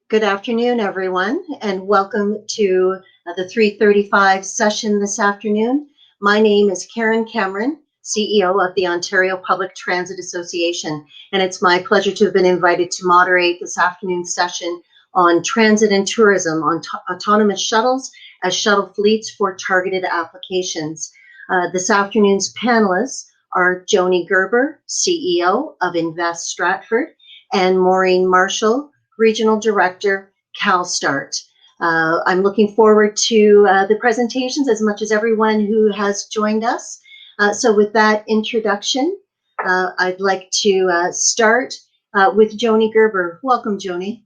Good afternoon, everyone, and welcome to the 3:35 session this afternoon. My name is Karen Cameron, CEO of the Ontario Public Transit Association, and it's my pleasure to have been invited to moderate this afternoon's session on transit and tourism on autonomous shuttles as shuttle fleets for targeted applications. This afternoon's panelists are Joni Gerber, CEO of Invest Stratford, and Maureen Marshall, Regional Director, CalStart. I'm looking forward to the presentations as much as everyone who has joined us. So with that introduction, I'd like to start with Joni Gerber. Welcome, Joni.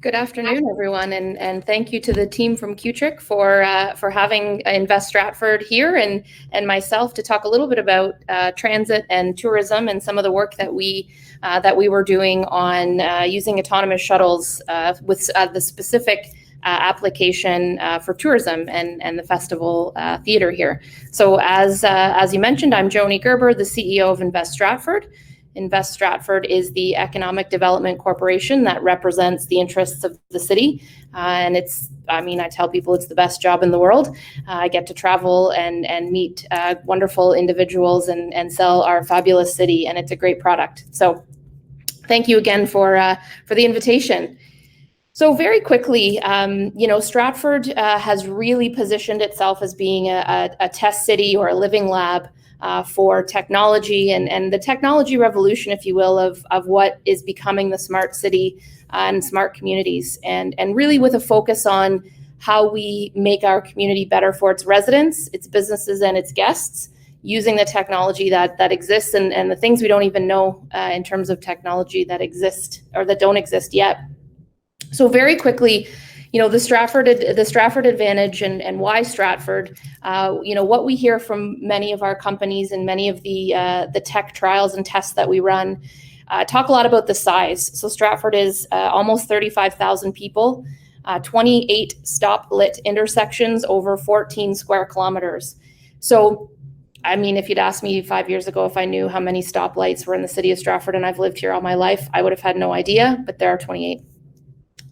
Good afternoon, everyone, and thank you to the team from Ghg for having Invest Stratford here and myself to talk a little bit about transit and tourism and some of the work that we were doing on using autonomous shuttles with the specific application for tourism and the festival theatre here. So as you mentioned, I'm Joni Gerber, the CEO of Invest Stratford. Invest Stratford is the economic development corporation that represents the interests of the city. And I tell people it's the best job in the world. I get to travel and meet wonderful individuals and sell our fabulous city, and it's a great product. So thank you again for the invitation. So very quickly, Stratford has really positioned itself as being a test city or a living lab for technology and the technology revolution, if you will, of what is becoming the smart city and smart communities, and really with a focus on how we make our community better for its residents, its businesses, and its guests, using the technology that exists and the things we don't even know in terms of technology that exist or that don't exist yet. So very quickly, the Stratford advantage and why Stratford, what we hear from many of our companies and many of the tech trials and tests that we run talk a lot about the size. So Stratford is almost 35,000 people, 28 stop-lit intersections over 14 square kilometers. So, if you'd asked me 5 years ago if I knew how many stoplights were in the city of Stratford, and I've lived here all my life, I would have had no idea, but there are 28.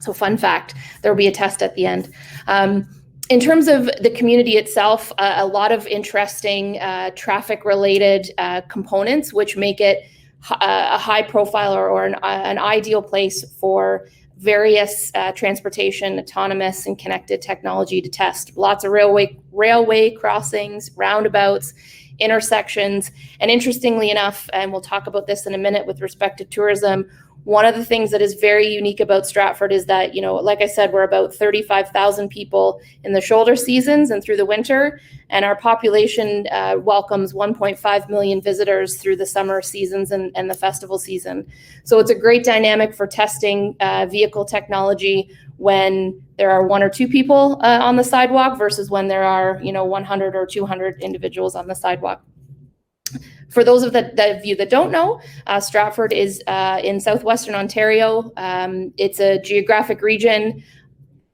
So fun fact, there will be a test at the end. In terms of the community itself, a lot of interesting traffic-related components, which make it a high profile or an ideal place for various transportation, autonomous and connected technology to test. Lots of railway crossings, roundabouts, intersections, and interestingly enough, and we'll talk about this in a minute with respect to tourism, one of the things that is very unique about Stratford is that, like I said, we're about 35,000 people in the shoulder seasons and through the winter, and our population welcomes 1.5 million visitors through the summer seasons and the festival season. So it's a great dynamic for testing vehicle technology when there are one or two people on the sidewalk versus when there are, 100 or 200 individuals on the sidewalk. For those of you that don't know, Stratford is in southwestern Ontario. It's a geographic region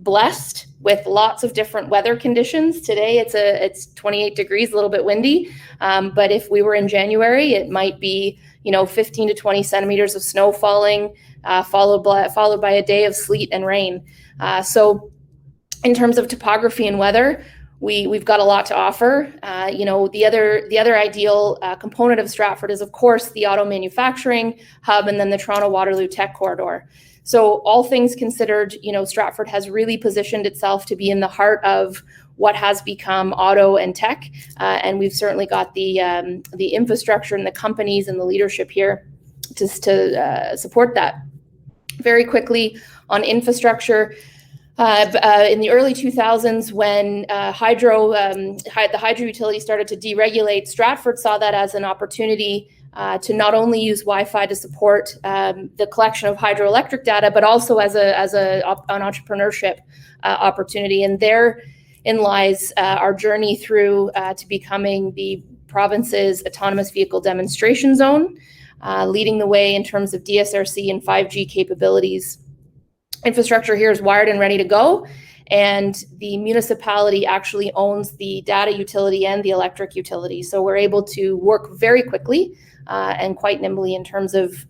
blessed with lots of different weather conditions. Today it's 28 degrees, a little bit windy, but if we were in January, it might be 15 to 20 centimeters of snow falling, followed by a day of sleet and rain. So in terms of topography and weather, we've got a lot to offer. The other ideal component of Stratford is, of course, the auto manufacturing hub and then the Toronto-Waterloo Tech Corridor. So all things considered, Stratford has really positioned itself to be in the heart of what has become auto and tech, and we've certainly got the infrastructure and the companies and the leadership here to support that. Very quickly on infrastructure. In the early 2000s, when the hydro utility started to deregulate, Stratford saw that as an opportunity to not only use Wi-Fi to support the collection of hydroelectric data, but also as an entrepreneurship opportunity. And therein lies our journey through to becoming the province's autonomous vehicle demonstration zone, leading the way in terms of DSRC and 5G capabilities. Infrastructure here is wired and ready to go, and the municipality actually owns the data utility and the electric utility. So we're able to work very quickly and quite nimbly in terms of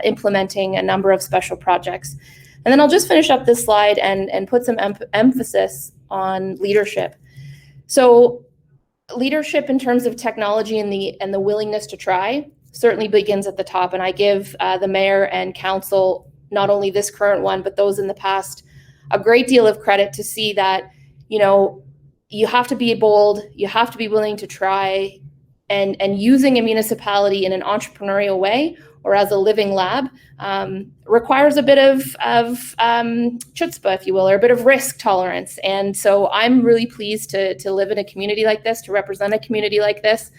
implementing a number of special projects. And then I'll just finish up this slide and put some emphasis on leadership. So leadership in terms of technology and the willingness to try certainly begins at the top. And I give the mayor and council, not only this current one, but those in the past, a great deal of credit to see that, you have to be bold, you have to be willing to try, and using a municipality in an entrepreneurial way or as a living lab requires a bit of chutzpah, if you will, or a bit of risk tolerance. And so I'm really pleased to live in a community like this, to represent a community like this.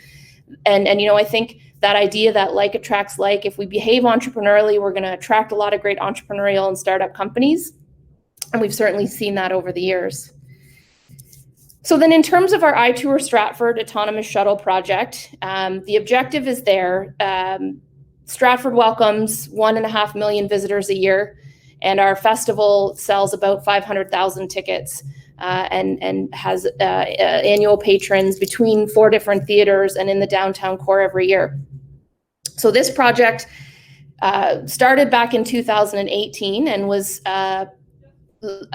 And I think that idea that like attracts like, if we behave entrepreneurially, we're going to attract a lot of great entrepreneurial and startup companies. And we've certainly seen that over the years. So then in terms of our Itour Stratford Autonomous Shuttle project, the objective is there. Stratford welcomes 1.5 million visitors a year, and our festival sells about 500,000 tickets and has annual patrons between 4 different theaters and in the downtown core every year. So this project started back in 2018 and was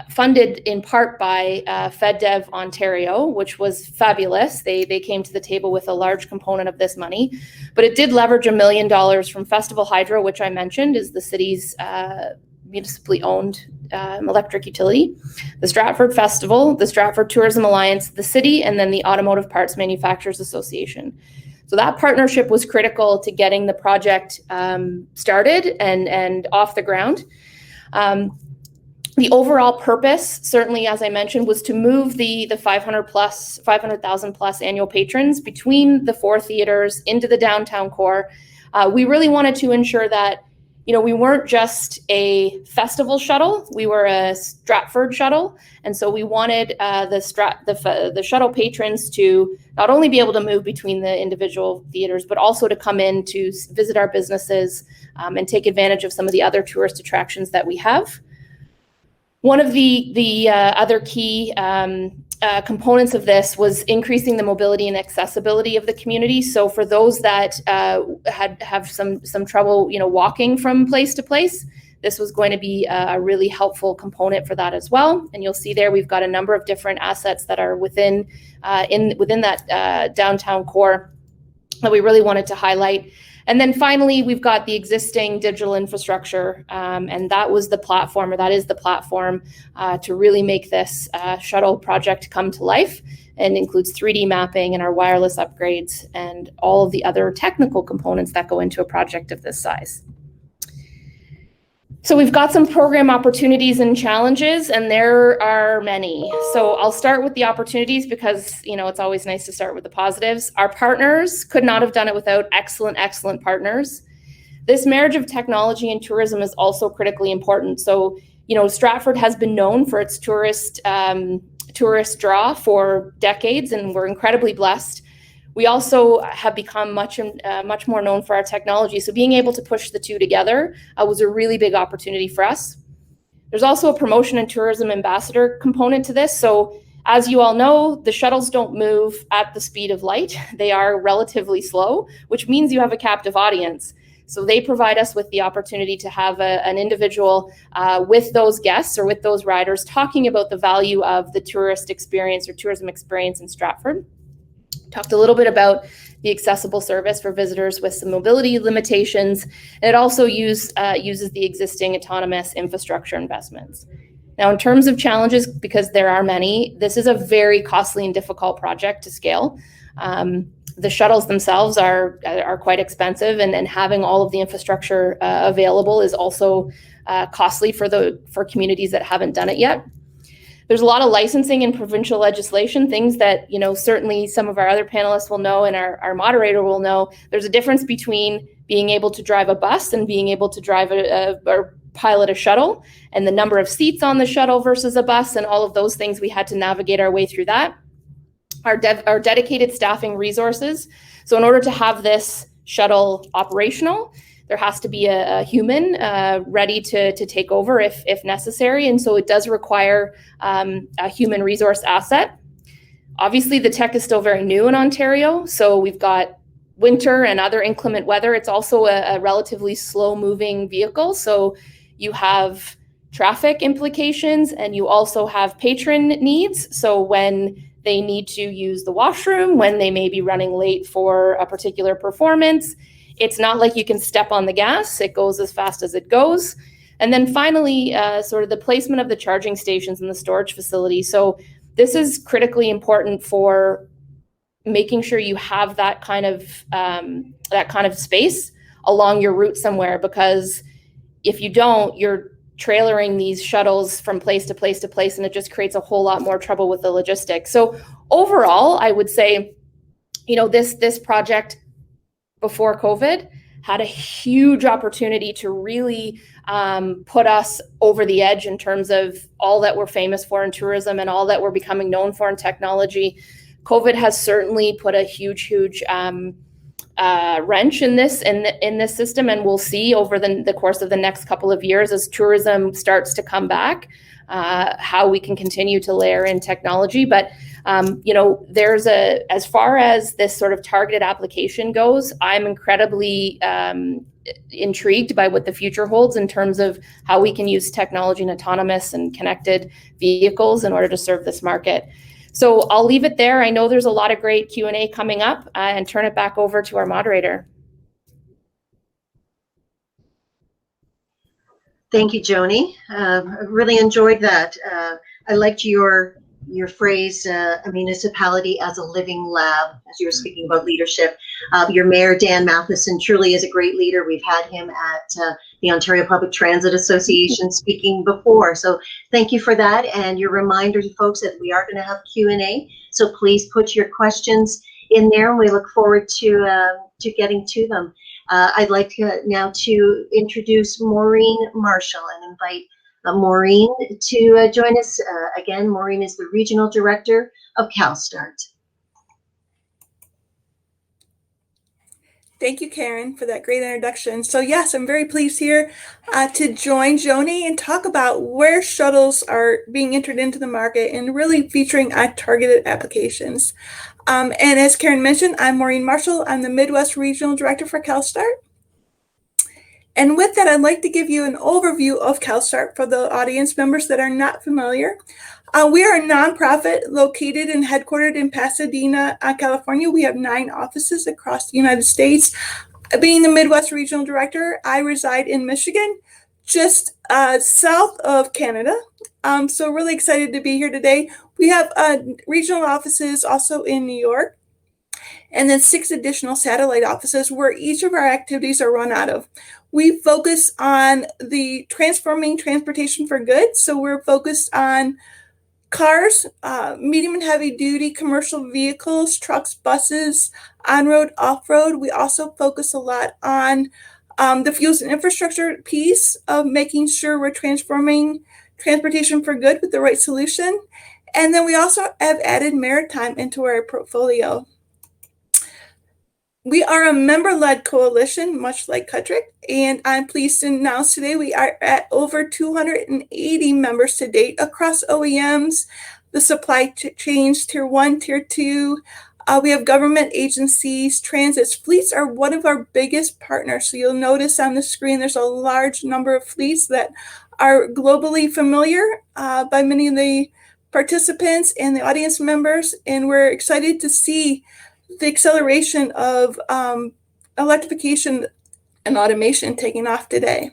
funded in part by FedDev Ontario, which was fabulous. They came to the table with a large component of this money, but it did leverage $1 million from Festival Hydro, which I mentioned is the city's municipally owned electric utility, the Stratford Festival, the Stratford Tourism Alliance, the city, and then the Automotive Parts Manufacturers Association. So that partnership was critical to getting the project started and off the ground. The overall purpose, certainly, as I mentioned, was to move the 500,000 plus annual patrons between the 4 theaters into the downtown core. We really wanted to ensure that, we weren't just a festival shuttle, we were a Stratford shuttle. And so we wanted the shuttle patrons to not only be able to move between the individual theaters, but also to come in to visit our businesses and take advantage of some of the other tourist attractions that we have. One of the other key components of this was increasing the mobility and accessibility of the community. So for those that have some trouble, walking from place to place, this was going to be a really helpful component for that as well. And you'll see there we've got a number of different assets that are within that downtown core that we really wanted to highlight. And then finally, we've got the existing digital infrastructure, and that is the platform to really make this shuttle project come to life, and includes 3D mapping and our wireless upgrades and all of the other technical components that go into a project of this size. So we've got some program opportunities and challenges, and there are many. So I'll start with the opportunities because, it's always nice to start with the positives. Our partners could not have done it without excellent partners. This marriage of technology and tourism is also critically important. So, Stratford has been known for its tourist draw for decades, and we're incredibly blessed. We also have become much more known for our technology. So being able to push the two together was a really big opportunity for us. There's also a promotion and tourism ambassador component to this. So as you all know, the shuttles don't move at the speed of light. They are relatively slow, which means you have a captive audience. So they provide us with the opportunity to have an individual with those guests or with those riders talking about the value of the tourist experience or tourism experience in Stratford. Talked a little bit about the accessible service for visitors with some mobility limitations. And it also uses the existing autonomous infrastructure investments. Now, in terms of challenges, because there are many, this is a very costly and difficult project to scale. The shuttles themselves are quite expensive, and having all of the infrastructure available is also costly for communities that haven't done it yet. There's a lot of licensing and provincial legislation, things that, certainly some of our other panelists will know and our moderator will know. There's a difference between being able to drive a bus and being able to drive or pilot a shuttle, and the number of seats on the shuttle versus a bus, and all of those things. We had to navigate our way through that. Our dedicated staffing resources. So in order to have this shuttle operational, there has to be a human ready to take over if necessary. And so it does require a human resource asset. Obviously, the tech is still very new in Ontario, so we've got winter and other inclement weather. It's also a relatively slow-moving vehicle, so you have traffic implications and you also have patron needs. So when they need to use the washroom, when they may be running late for a particular performance, it's not like you can step on the gas. It goes as fast as it goes. And then finally, sort of the placement of the charging stations in the storage facility. So this is critically important for making sure you have that kind of space along your route somewhere, because if you don't, you're trailering these shuttles from place to place to place, and it just creates a whole lot more trouble with the logistics. So overall, I would say, this project before COVID had a huge opportunity to really put us over the edge in terms of all that we're famous for in tourism and all that we're becoming known for in technology. COVID has certainly put a huge wrench in this system, and we'll see over the course of the next couple of years as tourism starts to come back, how we can continue to layer in technology. But there's as far as this sort of targeted application goes, I'm incredibly intrigued by what the future holds in terms of how we can use technology and autonomous and connected vehicles in order to serve this market. So I'll leave it there. I know there's a lot of great Q&A coming up, and turn it back over to our moderator. Thank you, Joni. I really enjoyed that. I liked your phrase, a municipality as a living lab, as you were speaking about leadership. Your mayor, Dan Matheson, truly is a great leader. We've had him at the Ontario Public Transit Association speaking before. So thank you for that. And your reminder to folks that we are going to have Q&A. So please put your questions in there, and we look forward to getting to them. I'd like now to introduce Maureen Marshall and invite Maureen to join us. Again, Maureen is the Regional Director of CalStart. Thank you, Karen, for that great introduction. So yes, I'm very pleased here to join Joni and talk about where shuttles are being entered into the market and really featuring targeted applications. And as Karen mentioned, I'm Maureen Marshall. I'm the Midwest Regional Director for CalStart. And with that, I'd like to give you an overview of CalStart for the audience members that are not familiar. We are a nonprofit located and headquartered in Pasadena, California. We have 9 offices across the United States. Being the Midwest Regional Director, I reside in Michigan, just south of Canada. So really excited to be here today. We have regional offices also in New York, and then 6 additional satellite offices where each of our activities are run out of. We focus on the transforming transportation for goods. So we're focused on cars, medium and heavy duty commercial vehicles, trucks, buses, on-road, off-road. We also focus a lot on the fuels and infrastructure piece of making sure we're transforming transportation for good with the right solution. And then we also have added maritime into our portfolio. We are a member-led coalition, much like Ghg, and I'm pleased to announce today we are at over 280 members to date across OEMs, the supply chains, Tier 1, Tier 2. We have government agencies, transits. Fleets are one of our biggest partners. So you'll notice on the screen there's a large number of fleets that are globally familiar by many of the participants and the audience members, and we're excited to see the acceleration of electrification and automation taking off today.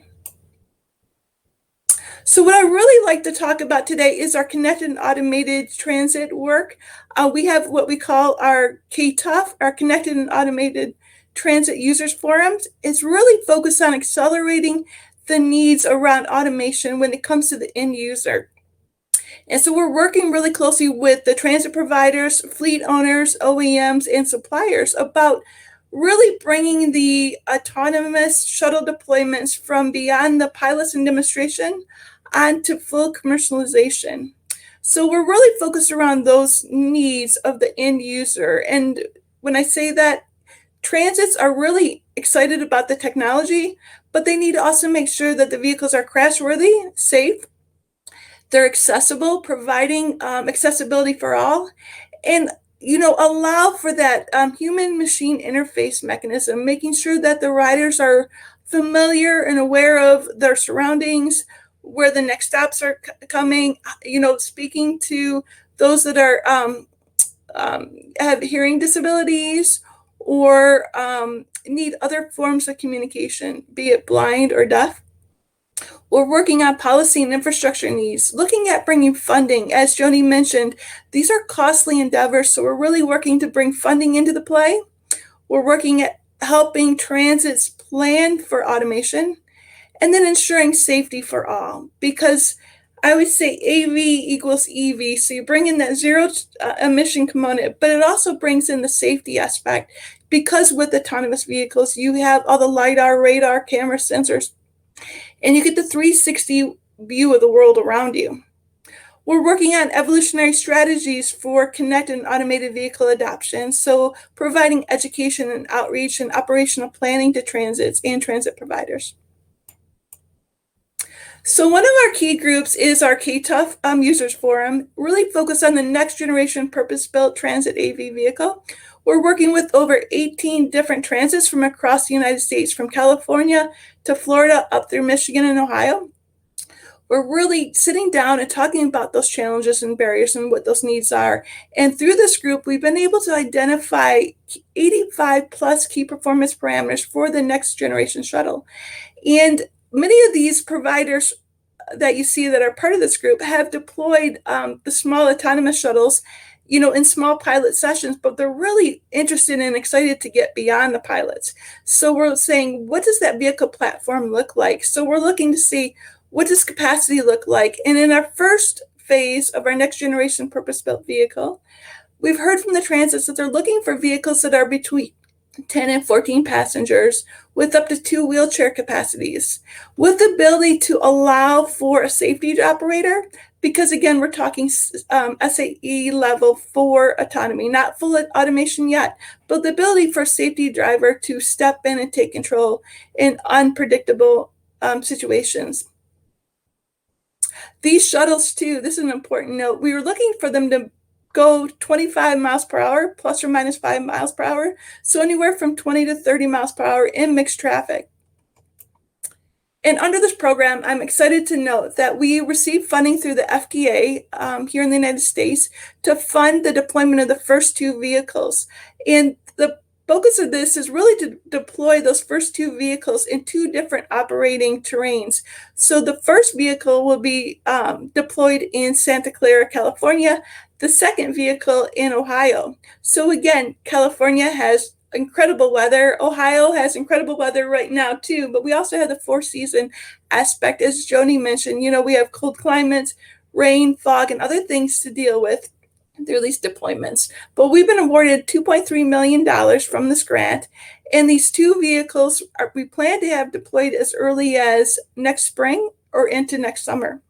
So what I really like to talk about today is our connected and automated transit work. We have what we call our KTUF, our Connected and Automated Transit Users Forums. It's really focused on accelerating the needs around automation when it comes to the end user. And so we're working really closely with the transit providers, fleet owners, OEMs, and suppliers about really bringing the autonomous shuttle deployments from beyond the pilots and demonstration onto full commercialization. So we're really focused around those needs of the end user. And when I say that, transits are really excited about the technology, but they need to also make sure that the vehicles are crash-worthy, safe, they're accessible, providing accessibility for all, and allow for that human-machine interface mechanism, making sure that the riders are familiar and aware of their surroundings, where the next stops are coming, speaking to those that are have hearing disabilities or need other forms of communication, be it blind or deaf. We're working on policy and infrastructure needs, looking at bringing funding. As Joni mentioned, these are costly endeavors, so we're really working to bring funding into the play. We're working at helping transits plan for automation, and then ensuring safety for all, because I would say AV equals EV. So you bring in that zero emission component, but it also brings in the safety aspect, because with autonomous vehicles, you have all the LiDAR, radar, camera sensors, and you get the 360 view of the world around you. We're working on evolutionary strategies for connected and automated vehicle adoption, so providing education and outreach and operational planning to transits and transit providers. So one of our key groups is our KTUF Users Forum, really focused on the next generation purpose-built transit AV vehicle. We're working with over 18 different transits from across the United States, from California to Florida, up through Michigan and Ohio. We're really sitting down and talking about those challenges and barriers and what those needs are. And through this group, we've been able to identify 85 plus key performance parameters for the next generation shuttle. And many of these providers that you see that are part of this group have deployed the small autonomous shuttles, in small pilot sessions, but they're really interested and excited to get beyond the pilots. So we're saying, what does that vehicle platform look like? So we're looking to see, what does capacity look like? And in our first phase of our next generation purpose-built vehicle, we've heard from the transits that they're looking for vehicles that are between 10 and 14 passengers with up to 2 wheelchair capacities, with the ability to allow for a safety operator, because again, we're talking SAE level 4 autonomy, not full automation yet, but the ability for a safety driver to step in and take control in unpredictable situations. These shuttles too, this is an important note, we were looking for them to go 25 miles per hour, plus or minus 5 miles per hour. So anywhere from 20 to 30 miles per hour in mixed traffic. And under this program, I'm excited to note that we received funding through the FDA here in the United States to fund the deployment of the first 2 vehicles. And the focus of this is really to deploy those first 2 vehicles in 2 different operating terrains. So the first vehicle will be deployed in Santa Clara, California, the second vehicle in Ohio. So again, California has incredible weather. Ohio has incredible weather right now too, but we also have the 4-season aspect. As Joni mentioned, we have cold climates, rain, fog, and other things to deal with through these deployments. But we've been awarded $2.3 million from this grant, and these 2 vehicles we plan to have deployed as early as next spring or into next summer.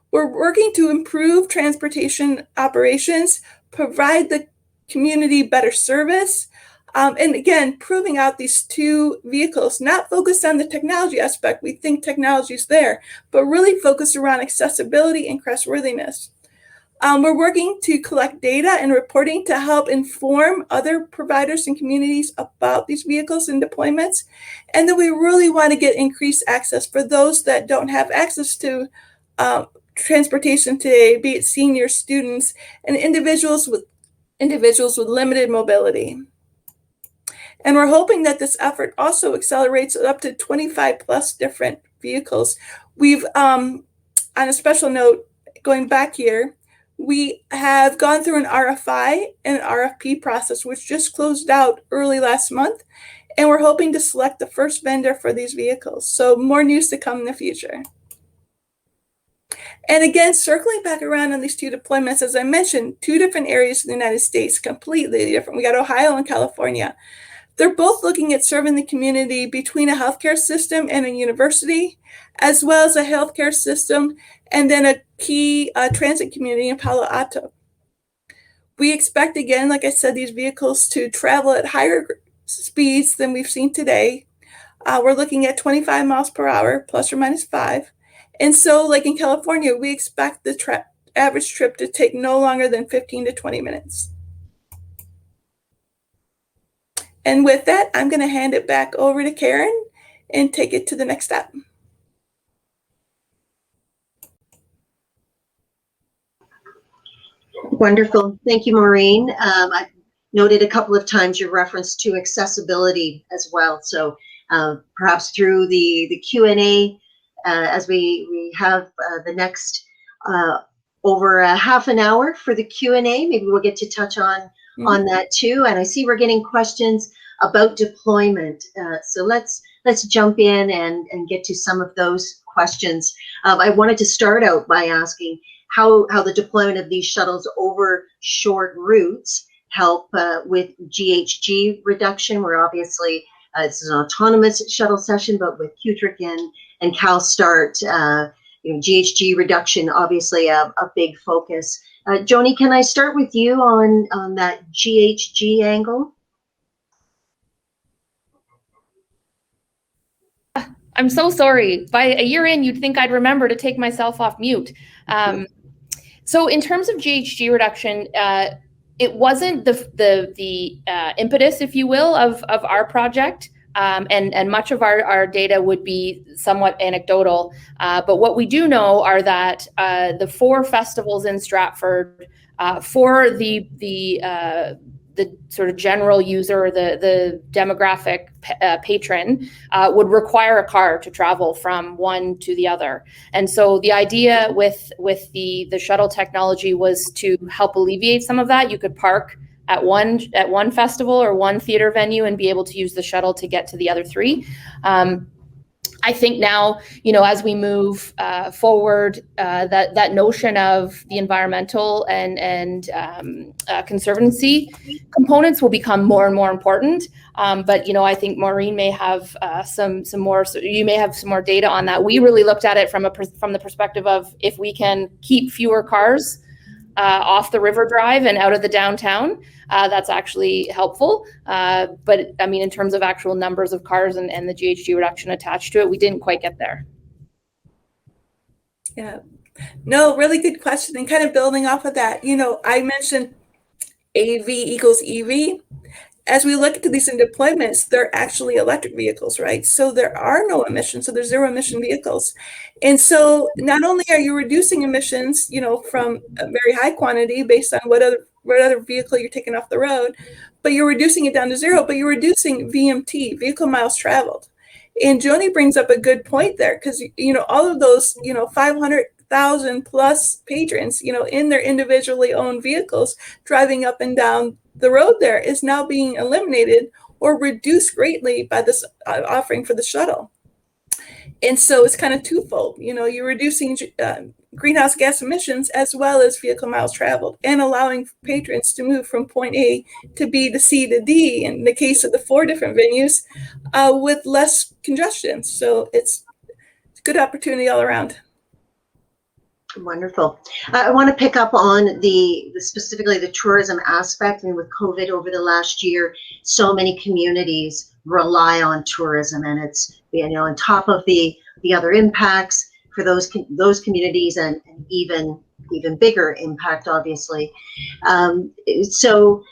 We're working to improve transportation operations, provide the community better service, and again, proving out these 2 vehicles, not focused on the technology aspect. We think technology is there, but really focused around accessibility and crashworthiness. We're working to collect data and reporting to help inform other providers and communities about these vehicles and deployments. And then we really want to get increased access for those that don't have access to transportation today, be it senior students and individuals with limited mobility. And we're hoping that this effort also accelerates up to 25 plus different vehicles. We've, on a special note, going back here, we have gone through an RFI and RFP process, which just closed out early last month, and we're hoping to select the first vendor for these vehicles. So more news to come in the future. And again, circling back around on these 2 deployments, as I mentioned, 2 different areas in the United States, completely different. We got Ohio and California. They're both looking at serving the community between a healthcare system and a university, as well as a healthcare system and then a key transit community in Palo Alto. We expect, again, like I said, these vehicles to travel at higher speeds than we've seen today. We're looking at 25 miles per hour, plus or minus 5. And so, like in California, we expect the average trip to take no longer than 15 to 20 minutes. And with that, I'm going to hand it back over to Karen and take it to the next step. Wonderful. Thank you, Maureen. I noted a couple of times your reference to accessibility as well. So perhaps through the Q&A, as we have the next over a half an hour for the Q&A, maybe we'll get to touch on that too. And I see we're getting questions about deployment. So let's jump in and get to some of those questions. I wanted to start out by asking how the deployment of these shuttles over short routes help with GHG reduction. We're obviously, this is an autonomous shuttle session, but with Qtrik and CalStart, GHG reduction, obviously a big focus. Joni, can I start with you on that GHG angle? I'm so sorry. By a year in, you'd think I'd remember to take myself off mute. So in terms of GHG reduction, it wasn't the impetus, if you will, of our project. And much of our data would be somewhat anecdotal. But what we do know are that the 4 festivals in Stratford, for the sort of general user, the demographic patron, would require a car to travel from one to the other. And so the idea with the shuttle technology was to help alleviate some of that. You could park at one festival or one theater venue and be able to use the shuttle to get to the other 3. I think now, as we move forward, that notion of the environmental and conservancy components will become more and more important. But I think Maureen may have some more. So you may have some more data on that. We really looked at it from the perspective of if we can keep fewer cars off the river drive and out of the downtown, that's actually helpful. But I mean, in terms of actual numbers of cars and the GHG reduction attached to it, we didn't quite get there. Yeah, no, really good question. And kind of building off of that, I mentioned AV equals EV. As we look into these deployments, they're actually electric vehicles, right? So there are no emissions. So there's 0 emission vehicles. And so not only are you reducing emissions, from a very high quantity based on what other vehicle you're taking off the road, but you're reducing it down to 0, but you're reducing VMT, vehicle miles traveled. And Joni brings up a good point there because, all of those, 500,000 plus patrons, in their individually owned vehicles driving up and down the road there is now being eliminated or reduced greatly by this offering for the shuttle. And so it's kind of twofold. You're reducing greenhouse gas emissions as well as vehicle miles traveled and allowing patrons to move from point A to B to C to D in the case of the 4 different venues with less congestion. So it's a good opportunity all around. Wonderful. I want to pick up on the specifically the tourism aspect. I mean, with COVID over the last year, so many communities rely on tourism, and it's on top of the other impacts for those communities, and even bigger impact, obviously. So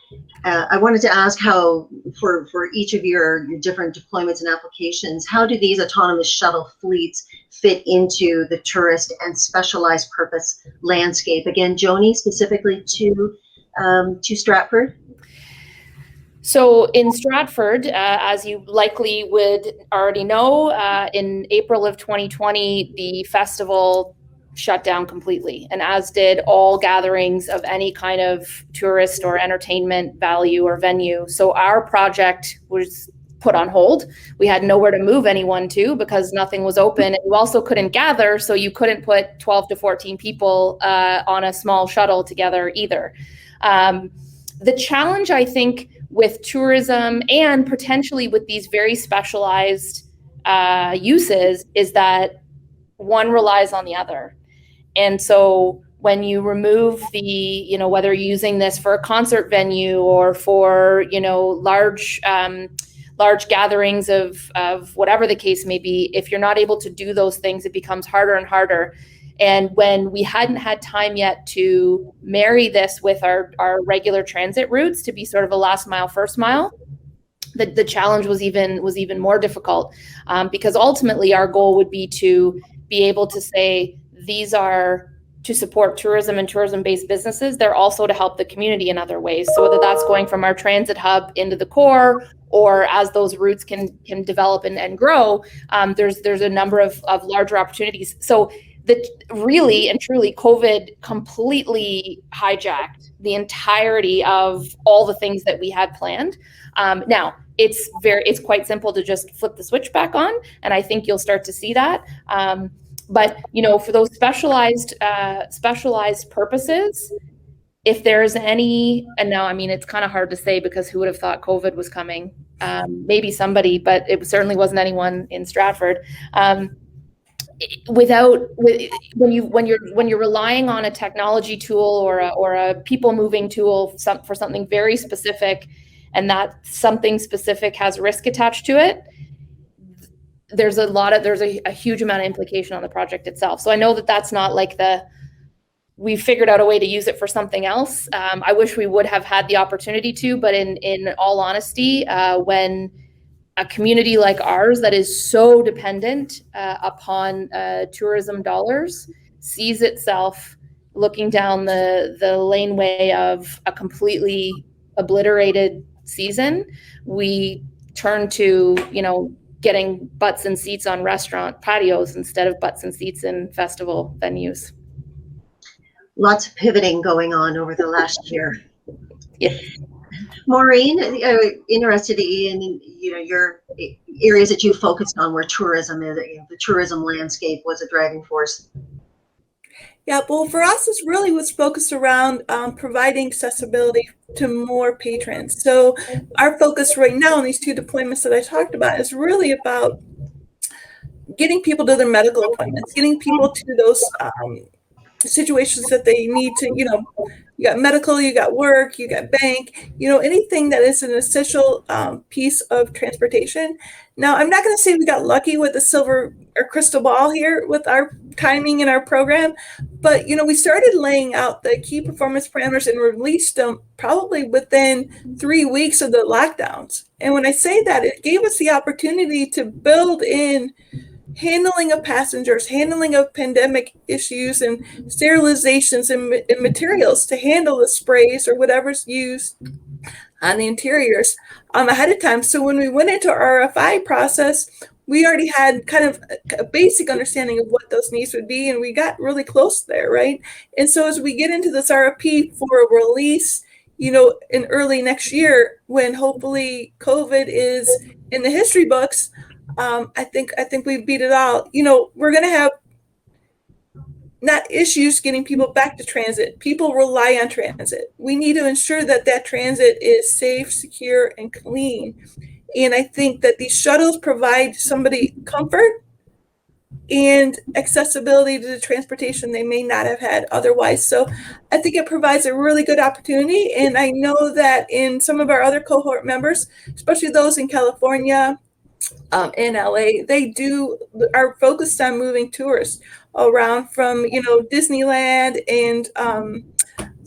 I wanted to ask how, for each of your different deployments and applications, how do these autonomous shuttle fleets fit into the tourist and specialized purpose landscape? Again, Joni, specifically to Stratford. So in Stratford, as you likely would already know, in April of 2020, the festival shut down completely, and as did all gatherings of any kind of tourist or entertainment value or venue. So our project was put on hold. We had nowhere to move anyone to because nothing was open. And you also couldn't gather, so you couldn't put 12 to 14 people on a small shuttle together either. The challenge, I think, with tourism and potentially with these very specialized uses is that one relies on the other. And so when you remove the, you know, whether you're using this for a concert venue or for, you know, large gatherings of whatever the case may be, if you're not able to do those things, it becomes harder and harder. And when we hadn't had time yet to marry this with our regular transit routes to be sort of a last mile, first mile, the challenge was even more difficult, because ultimately our goal would be to be able to say these are to support tourism and tourism-based businesses. They're also to help the community in other ways. So whether that's going from our transit hub into the core, or as those routes can develop and grow, there's a number of larger opportunities. So that really and truly, COVID completely hijacked the entirety of all the things that we had planned. Now, it's quite simple to just flip the switch back on, and I think you'll start to see that. But you know, for those specialized purposes, if there's any, and now I mean it's kind of hard to say because who would have thought COVID was coming? Maybe somebody, but it certainly wasn't anyone in Stratford. When you're relying on a technology tool or a people moving tool for something very specific, and that something specific has risk attached to it, there's a huge amount of implication on the project itself. So I know that's not like we figured out a way to use it for something else. I wish we would have had the opportunity to, but in all honesty, when a community like ours that is so dependent upon tourism dollars sees itself looking down the laneway of a completely obliterated season, we turn to, you know, getting butts and seats on restaurant patios instead of butts and seats in festival venues. Lots of pivoting going on over the last year. Yeah. Maureen, interested in, you know, your areas that you focused on where tourism is, you know, the tourism landscape was a driving force. Yeah, well, for us, it's really was focused around providing accessibility to more patrons. So our focus right now on these two deployments that I talked about is really about getting people to their medical appointments, getting people to those situations that they need to, you know, you got medical, you got work, you got bank, you know, anything that is an essential piece of transportation. Now, I'm not going to say we got lucky with the silver or crystal ball here with our timing in our program, but, you know, we started laying out the key performance parameters and released them probably within 3 weeks of the lockdowns. And when I say that, it gave us the opportunity to build in handling of passengers, handling of pandemic issues and sterilizations and materials to handle the sprays or whatever's used on the interiors ahead of time. So when we went into our RFI process, we already had kind of a basic understanding of what those needs would be, and we got really close there, right? And so as we get into this RFP for a release, you know, in early next year, when hopefully COVID is in the history books, I think we beat it all. You know, we're going to have not issues getting people back to transit. People rely on transit. We need to ensure that transit is safe, secure, and clean. And I think that these shuttles provide somebody comfort and accessibility to the transportation they may not have had otherwise. So I think it provides a really good opportunity. And I know that in some of our other cohort members, especially those in California, in LA, they are focused on moving tourists around from, you know, Disneyland and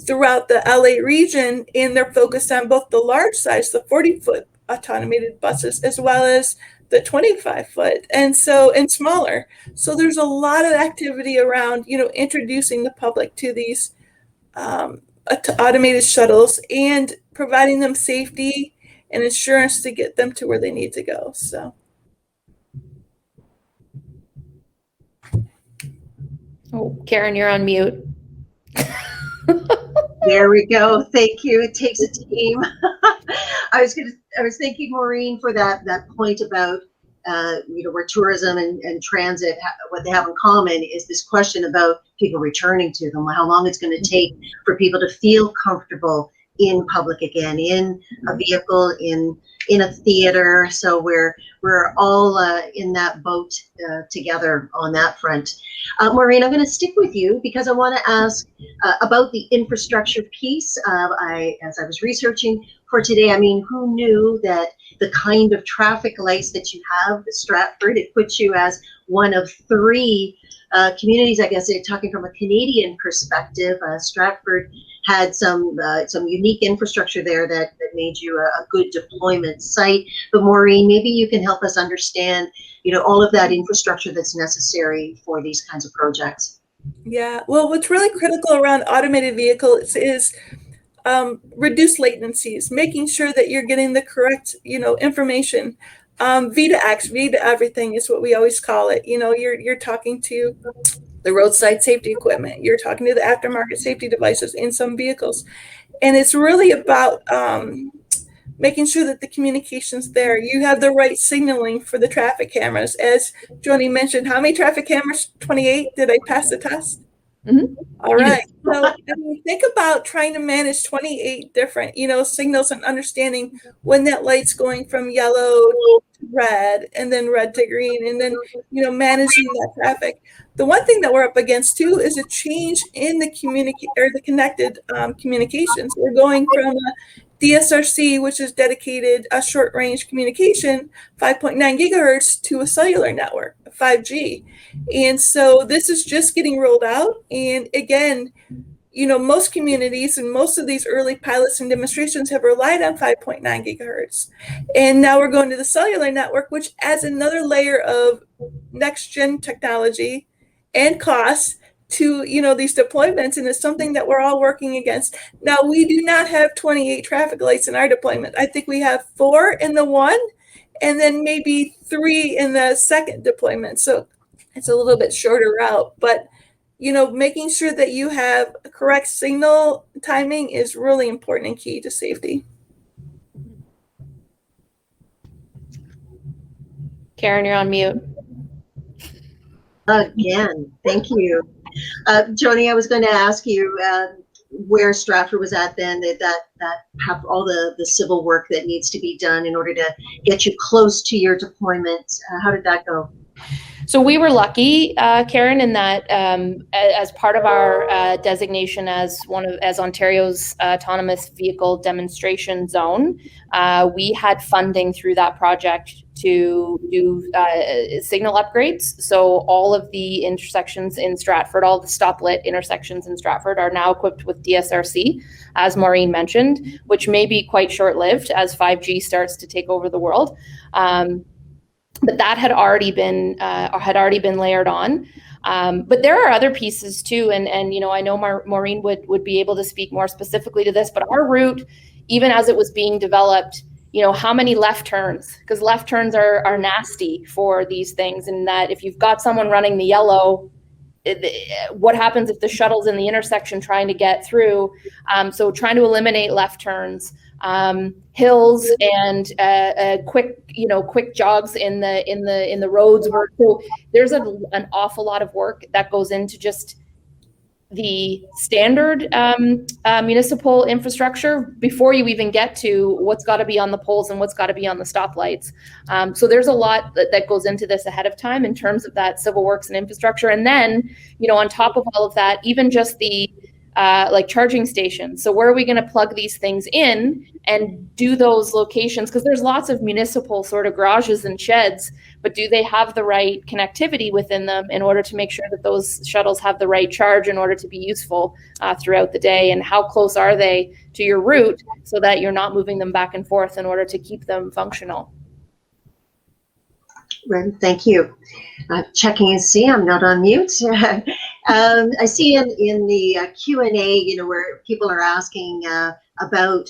throughout the LA region, and they're focused on both the large size, the 40-foot automated buses, as well as the 25-foot, and smaller. So there's a lot of activity around, you know, introducing the public to these automated shuttles and providing them safety and insurance to get them to where they need to go. So. Oh, Karen, you're on mute. There we go. Thank you. It takes a team. I was thinking, Maureen, for that point about you know, where tourism and transit, what they have in common is this question about people returning to them, how long it's going to take for people to feel comfortable in public again, in a vehicle, in a theater. So we're all in that boat together on that front. Maureen, I'm going to stick with you because I want to ask about the infrastructure piece. As I was researching for today, I mean, who knew that the kind of traffic lights that you have at Stratford, it puts you as one of three communities, I guess, talking from a Canadian perspective. Stratford had some unique infrastructure there that made you a good deployment site. But Maureen, maybe you can help us understand, all of that infrastructure that's necessary for these kinds of projects. Yeah, well, what's really critical around automated vehicles is reduce latencies, making sure that you're getting the correct, information. V2X, V to everything is what we always call it. You're talking to the roadside safety equipment, you're talking to the aftermarket safety devices in some vehicles. And it's really about making sure that the communication's there. You have the right signaling for the traffic cameras. As Joni mentioned, how many traffic cameras? 28. Did I pass the test? Mm-hmm. All right. So think about trying to manage 28 different, signals and understanding when that light's going from yellow to red and then red to green and then, managing that traffic. The one thing that we're up against too is a change in the connected communications. We're going from a DSRC, which is dedicated a short range communication, 5.9 gigahertz, to a cellular network, 5G. And so this is just getting rolled out. And again, most communities and most of these early pilots and demonstrations have relied on 5.9 gigahertz. And now we're going to the cellular network, which adds another layer of next gen technology and costs to, these deployments. And it's something that we're all working against. Now, we do not have 28 traffic lights in our deployment. I think we have 4 in the one and then maybe 3 in the second deployment. So it's a little bit shorter route, but making sure that you have a correct signal timing is really important and key to safety. Karen, you're on mute. Again, thank you. Joni, I was going to ask you where Stratford was at then, that have all the civil work that needs to be done in order to get you close to your deployment. How did that go? So we were lucky, Karen, in that as part of our designation as Ontario's autonomous vehicle demonstration zone, we had funding through that project to do signal upgrades. So all of the intersections in Stratford, all the stop-lit intersections in Stratford are now equipped with DSRC, as Maureen mentioned, which may be quite short-lived as 5G starts to take over the world. But that had already been layered on. But there are other pieces too, and I know Maureen would be able to speak more specifically to this. But our route, even as it was being developed, how many left turns? Because left turns are nasty for these things, and that if you've got someone running the yellow, what happens if the shuttle's in the intersection trying to get through? So trying to eliminate left turns. Hills and quick jogs in the roads. So there's an awful lot of work that goes into just the standard municipal infrastructure before you even get to what's got to be on the poles and what's got to be on the stoplights. So there's a lot that goes into this ahead of time in terms of that civil works and infrastructure. And then, on top of all of that, even just the charging stations. So where are we going to plug these things in and do those locations? Because there's lots of municipal sort of garages and sheds, but do they have the right connectivity within them in order to make sure that those shuttles have the right charge in order to be useful throughout the day? And how close are they to your route so that you're not moving them back and forth in order to keep them functional? Right, thank you. Checking and see I'm not on mute. I see in the Q&A, where people are asking about,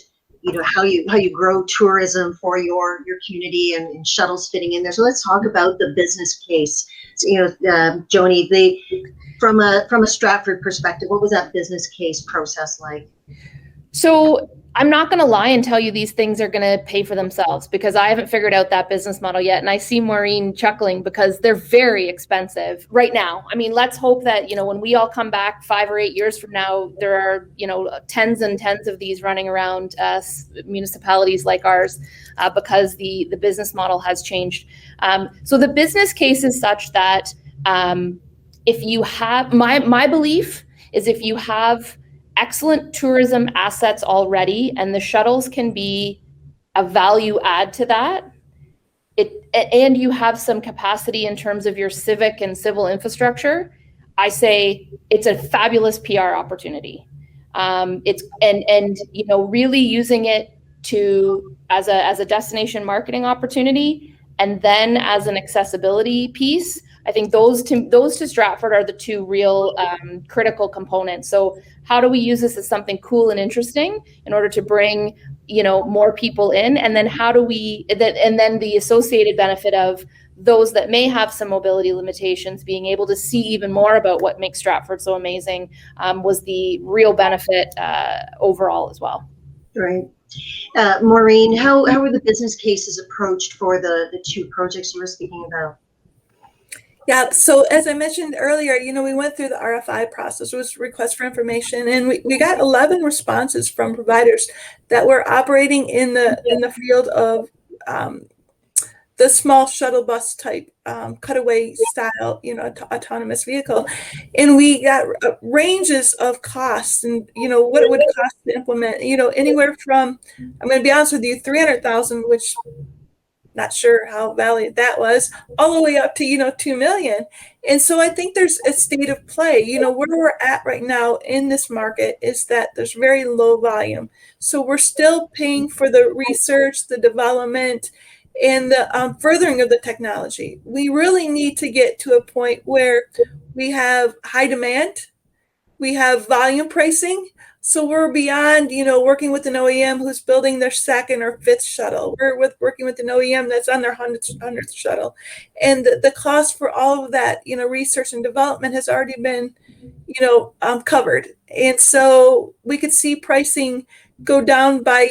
how you grow tourism for your community and shuttles fitting in there. So let's talk about the business case. So, Joni, from a Stratford perspective, what was that business case process like? So I'm not going to lie and tell you these things are going to pay for themselves, because I haven't figured out that business model yet. And I see Maureen chuckling because they're very expensive right now. I mean, let's hope that, when we all come back 5 or 8 years from now, there are, tens and tens of these running around municipalities like ours, because the business model has changed. So the business case is such that if you have, my belief is, if you have excellent tourism assets already, and the shuttles can be a value add to that, and you have some capacity in terms of your civic and civil infrastructure, I say it's a fabulous PR opportunity. It's really using it as a destination marketing opportunity, and then as an accessibility piece. I think those to Stratford are the two real critical components. So how do we use this as something cool and interesting in order to bring, more people in? And then how do we, and then the associated benefit of those that may have some mobility limitations being able to see even more about what makes Stratford so amazing, was the real benefit overall as well. Right. Maureen, how were the business cases approached for the two projects you were speaking about? Yeah, so as I mentioned earlier, we went through the RFI process, which was request for information, and we got 11 responses from providers that were operating in the field of the small shuttle bus type, cutaway style, autonomous vehicle. And we got ranges of costs and, what it would cost to implement, anywhere from, I'm going to be honest with you, 300,000, which not sure how valid that was, all the way up to, 2 million. And so I think there's a state of play, where we're at right now in this market is that there's very low volume. So we're still paying for the research, the development, and the furthering of the technology. We really need to get to a point where we have high demand, we have volume pricing. So we're beyond, working with an OEM who's building their second or fifth shuttle. We're working with an OEM that's on their 100th shuttle. And the cost for all of that, research and development has already been, covered. And so we could see pricing go down by,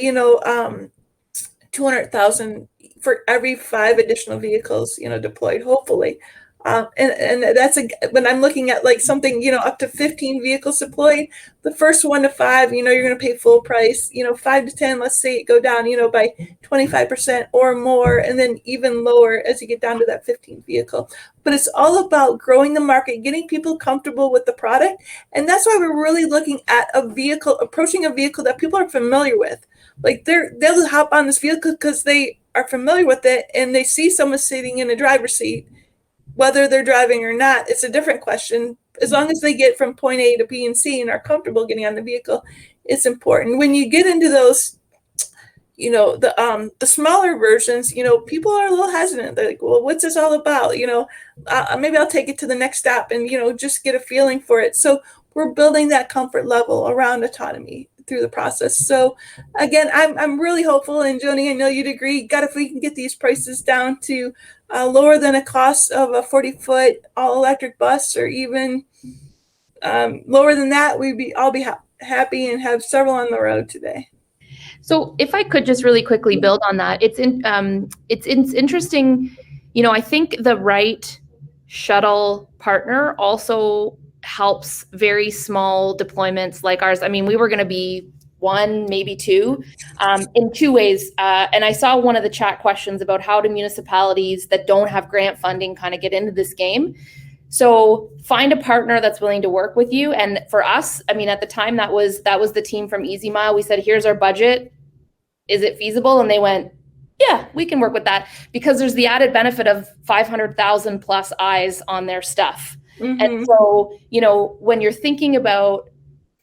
200,000 for every 5 additional vehicles, deployed, hopefully. And that's when I'm looking at like something, up to 15 vehicles deployed, the first 1 to 5, you're going to pay full price, 5 to 10, let's say it go down, by 25% or more, and then even lower as you get down to that 15th vehicle. But it's all about growing the market, getting people comfortable with the product. And that's why we're really looking at approaching a vehicle that people are familiar with. Like they'll hop on this vehicle because they are familiar with it and they see someone sitting in a driver's seat. Whether they're driving or not, it's a different question. As long as they get from point A to B and C and are comfortable getting on the vehicle, it's important. When you get into those, the smaller versions, people are a little hesitant. They're like, well, what's this all about? Maybe I'll take it to the next stop and, just get a feeling for it. So we're building that comfort level around autonomy through the process. So again, I'm really hopeful, and Joni, I know you'd agree, if we can get these prices down to lower than a cost of a 40-foot all-electric bus, or even lower than that, I'll be happy and have several on the road today. So if I could just really quickly build on that, it's interesting. I think the right shuttle partner also helps very small deployments like ours. I mean, we were going to be 1, maybe 2, in 2 ways. And I saw one of the chat questions about how do municipalities that don't have grant funding kind of get into this game. So find a partner that's willing to work with you. And for us, I mean, at the time that was the team from Easy Mile. We said, here's our budget. Is it feasible? And they went, yeah, we can work with that, because there's the added benefit of 500,000 plus eyes on their stuff. Mm-hmm. And so, when you're thinking about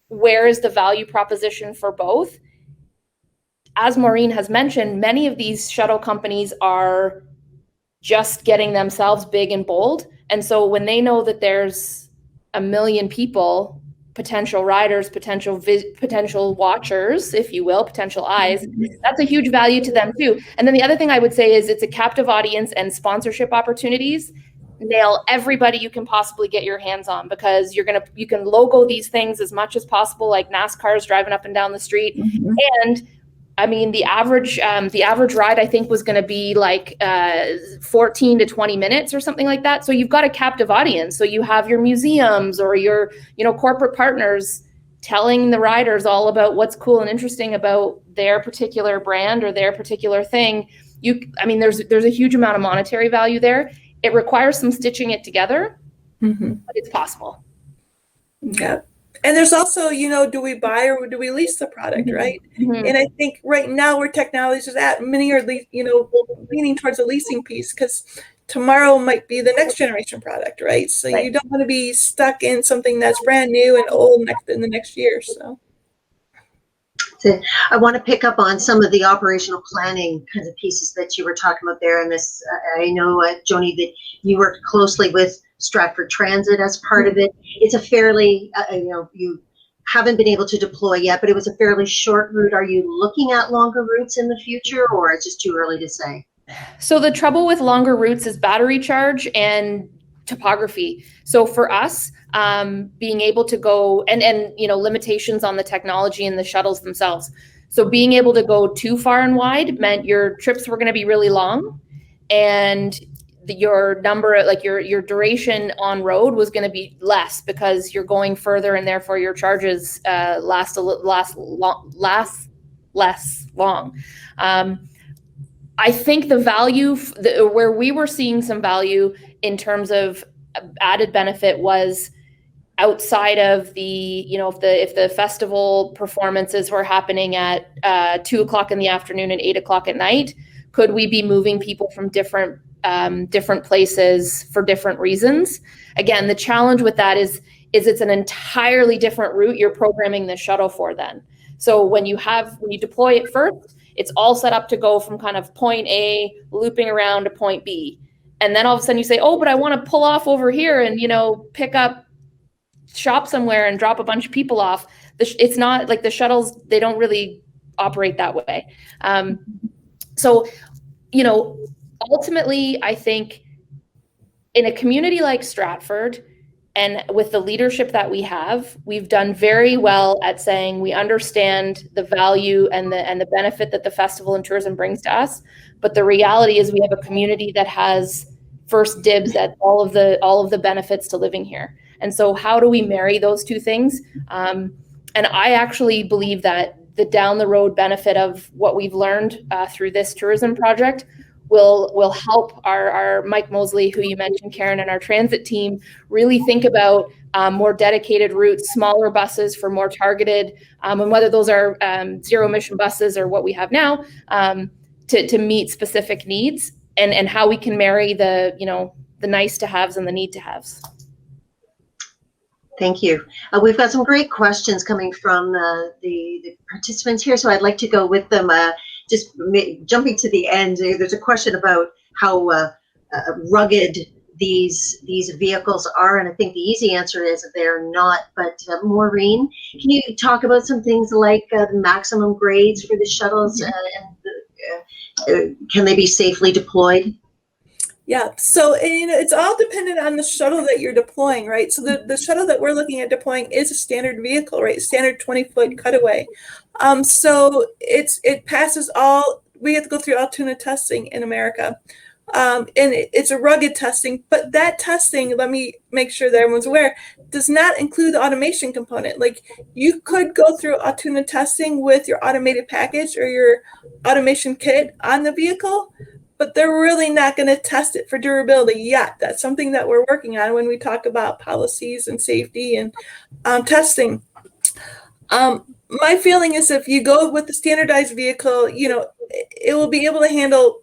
where is the value proposition for both, as Maureen has mentioned, many of these shuttle companies are just getting themselves big and bold. And so when they know that there's 1 million people, potential riders, potential watchers, if you will, potential eyes, that's a huge value to them too. And then the other thing I would say is it's a captive audience and sponsorship opportunities. nail everybody you can possibly get your hands on, because you can logo these things as much as possible, like NASCAR's driving up and down the street. Mhm. And I mean, the average ride, I think, was going to be like 14 to 20 minutes or something like that. So you've got a captive audience. So you have your museums or your, corporate partners telling the riders all about what's cool and interesting about their particular brand or their particular thing. There's a huge amount of monetary value there. It requires some stitching it together, but it's possible. Yeah. And there's also, do we buy or do we lease the product, right? Mm-hmm. And I think right now where technology is at, many are, leaning towards a leasing piece, because tomorrow might be the next generation product, right? So Right. You don't want to be stuck in something that's brand new and old in the next year. So I want to pick up on some of the operational planning kinds of pieces that you were talking about there. And this, I know, Joni, that you worked closely with Stratford Transit as part of it. It's a fairly, you haven't been able to deploy yet, but it was a fairly short route. Are you looking at longer routes in the future, or it's just too early to say? So the trouble with longer routes is battery charge and topography. So for us, being able to go and limitations on the technology and the shuttles themselves. So being able to go too far and wide meant your trips were going to be really long, and your number, like your duration on road, was going to be less because you're going further, and therefore your charges last less long. I think the value, where we were seeing some value in terms of added benefit, was outside of the, if the festival performances were happening at 2:00 in the afternoon and 8:00 at night, could we be moving people from different places for different reasons? Again, the challenge with that is it's an entirely different route you're programming the shuttle for then. So when you deploy it first, it's all set up to go from kind of point A, looping around to point B. And then all of a sudden you say, oh, but I want to pull off over here and, pick up shop somewhere and drop a bunch of people off. It's not like the shuttles, they don't really operate that way. So, ultimately, I think in a community like Stratford, and with the leadership that we've done very well at saying we understand the value and the benefit that the festival and tourism brings to us. But the reality is we have a community that has first dibs at all of the benefits to living here. And so how do we marry those two things? And I actually believe that the down the road benefit of what we've learned through this tourism project will help our Mike Mosley, who you mentioned, Karen, and our transit team really think about more dedicated routes, smaller buses for more targeted, and whether those are zero emission buses or what we have now, to meet specific needs, and how we can marry the nice to haves and the need to haves. Thank you. We've got some great questions coming from the participants here, so I'd like to go with them. Jumping to the end, there's a question about how rugged these vehicles are, and I think the easy answer is they're not. But Maureen, can you talk about some things like the maximum grades for the shuttles, and can they be safely deployed? Yeah, so it's all dependent on the shuttle that you're deploying, right? So the shuttle that we're looking at deploying is a standard vehicle, right? Standard 20-foot cutaway. So it passes all. We have to go through Altoona testing in America, and it's a rugged testing. But that testing, let me make sure that everyone's aware, does not include the automation component. Like, you could go through Altoona testing with your automated package or your automation kit on the vehicle, but they're really not going to test it for durability yet. That's something that we're working on when we talk about policies and safety and testing. My feeling is if you go with the standardized vehicle, it will be able to handle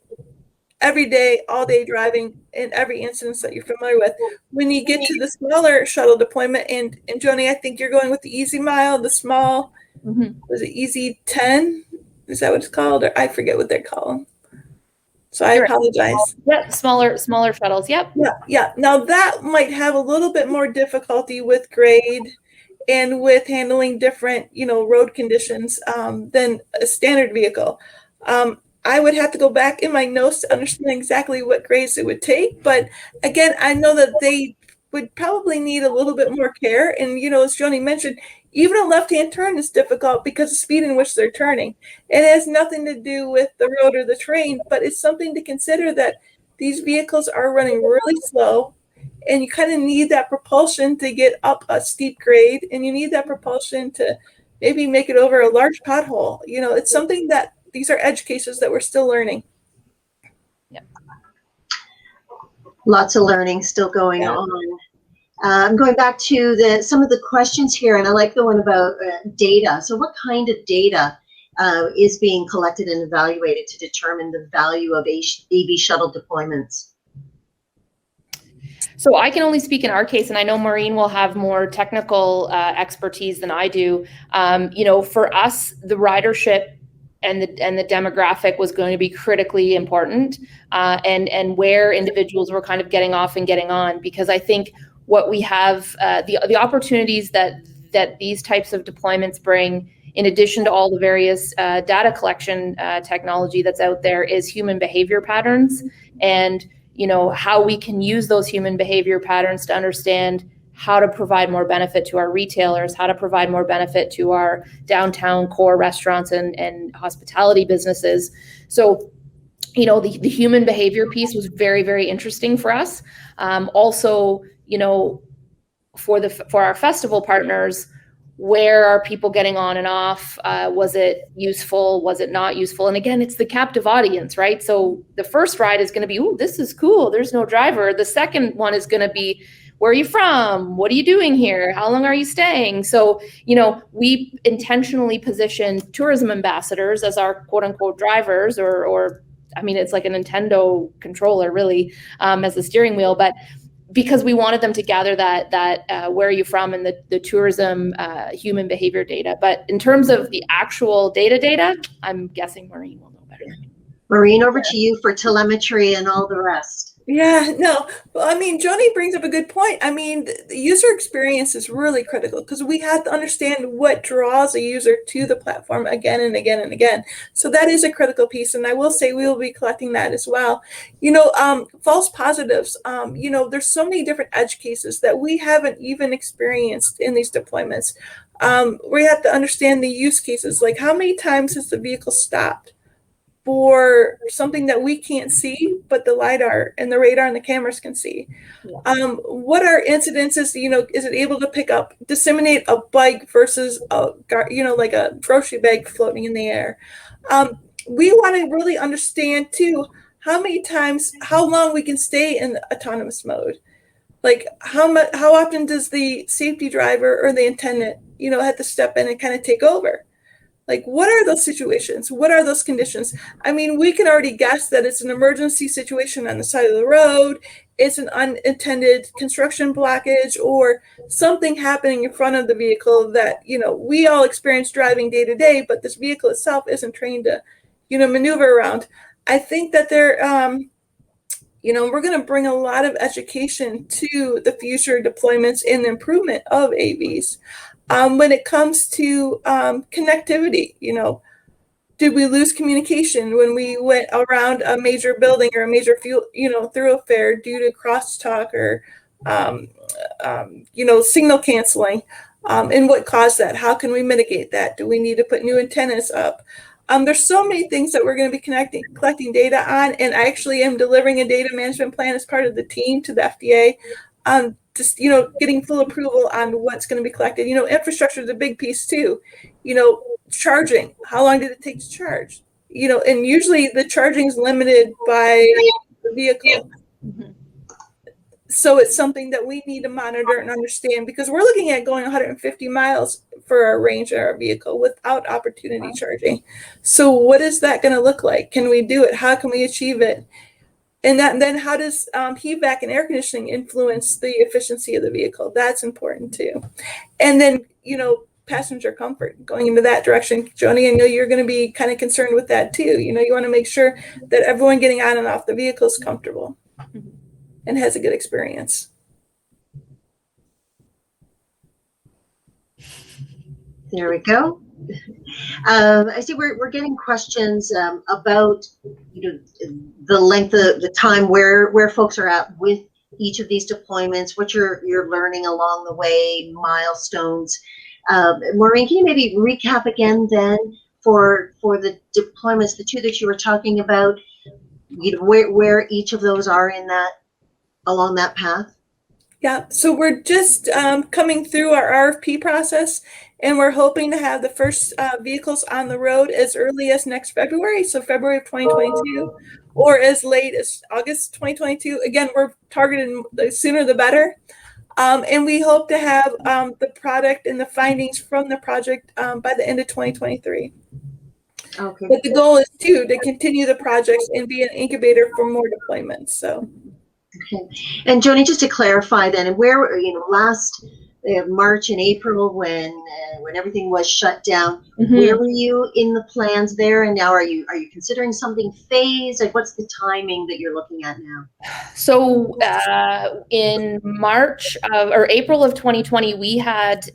every day, all day driving in every instance that you're familiar with. When you get to the smaller shuttle deployment, and Joni, I think you're going with the Easy Mile, the small, was it Easy 10? Is that what it's called? Or I forget what they're called. So I apologize. Yep, smaller shuttles. Yep. Yeah. Now that might have a little bit more difficulty with grade and with handling different, road conditions than a standard vehicle. I would have to go back in my notes to understand exactly what grades it would take. But again, I know that they would probably need a little bit more care. And, as Joni mentioned, even a left-hand turn is difficult because of the speed in which they're turning. It has nothing to do with the road or the terrain, but it's something to consider that these vehicles are running really slow, and you kind of need that propulsion to get up a steep grade, and you need that propulsion to maybe make it over a large pothole. It's something that these are edge cases that we're still learning. Yeah. Lots of learning still going on. I'm going back to some of the questions here, and I like the one about data. So what kind of data is being collected and evaluated to determine the value of AV shuttle deployments? So I can only speak in our case, and I know Maureen will have more technical expertise than I do. For us, the ridership and the demographic was going to be critically important, and where individuals were kind of getting off and getting on, because I think what we have, the opportunities that these types of deployments bring, in addition to all the various data collection technology that's out there, is human behavior patterns, and how we can use those human behavior patterns to understand how to provide more benefit to our retailers, how to provide more benefit to our downtown core restaurants and hospitality businesses. So, the human behavior piece was very, very interesting for us. Also, for our festival partners, where are people getting on and off? Was it useful? Was it not useful? And again, it's the captive audience, right? So the first ride is going to be, "Ooh, this is cool. There's no driver." The second one is going to be, "Where are you from? What are you doing here? How long are you staying?" So, we intentionally positioned tourism ambassadors as our quote unquote drivers, or I mean, it's like a Nintendo controller really, as the steering wheel, but because we wanted them to gather that where are you from, and the tourism human behavior data. But in terms of the actual data, I'm guessing Maureen will know better. Maureen, over to you for telemetry and all the rest. Yeah, no, well, I mean, Joni brings up a good point. I mean, the user experience is really critical because we have to understand what draws a user to the platform again and again and again. So that is a critical piece, and I will say we will be collecting that as well. False positives. There's so many different edge cases that we haven't even experienced in these deployments. We have to understand the use cases, like how many times has the vehicle stopped for something that we can't see, but the LiDAR and the radar and the cameras can see. Yeah. What are incidences, is it able to disseminate a bike versus like a grocery bag floating in the air? We want to really understand too, how long we can stay in autonomous mode. Like how often does the safety driver or the attendant, have to step in and kind of take over? Like, what are those situations? What are those conditions? I mean, we can already guess that it's an emergency situation on the side of the road. It's an unintended construction blockage or something happening in front of the vehicle that, we all experience driving day to day, but this vehicle itself isn't trained to, maneuver around. I think that we're going to bring a lot of education to the future deployments and the improvement of AVs. When it comes to connectivity, did we lose communication when we went around a major building or a major thoroughfare due to crosstalk or, signal canceling? And what caused that? How can we mitigate that? Do we need to put new antennas up? There's so many things that we're going to be collecting data on, and I actually am delivering a data management plan as part of the team to the FDA. Just, getting full approval on what's going to be collected. Infrastructure is a big piece too. Charging, how long did it take to charge? And usually the charging is limited by the vehicle. Mm-hmm. So it's something that we need to monitor and understand, because we're looking at going 150 miles for our range of our vehicle without opportunity charging. So what is that going to look like? Can we do it? How can we achieve it? And then how does heat vac and air conditioning influence the efficiency of the vehicle? That's important too. And then, passenger comfort, going into that direction. Joni, I know you're going to be kind of concerned with that too. You want to make sure that everyone getting on and off the vehicle is comfortable and has a good experience. There we go. I see we're getting questions about the length of the time where folks are at with each of these deployments, what you're learning along the way, milestones. Maureen, can you maybe recap again then for the deployments, the two that you were talking about, where each of those are in that along that path? Yeah, so we're just coming through our RFP process, and we're hoping to have the first vehicles on the road as early as next February, so February of 2022, or as late as August 2022. Again, we're targeting the sooner the better. And we hope to have the product and the findings from the project by the end of 2023. Okay. But the goal is to continue the projects and be an incubator for more deployments. So. Okay. And Joni, just to clarify then, and where, last March and April when everything was shut down, where were you in the plans there? And now are you considering something phased? Like, what's the timing that you're looking at now? So in March or April of 2020, we had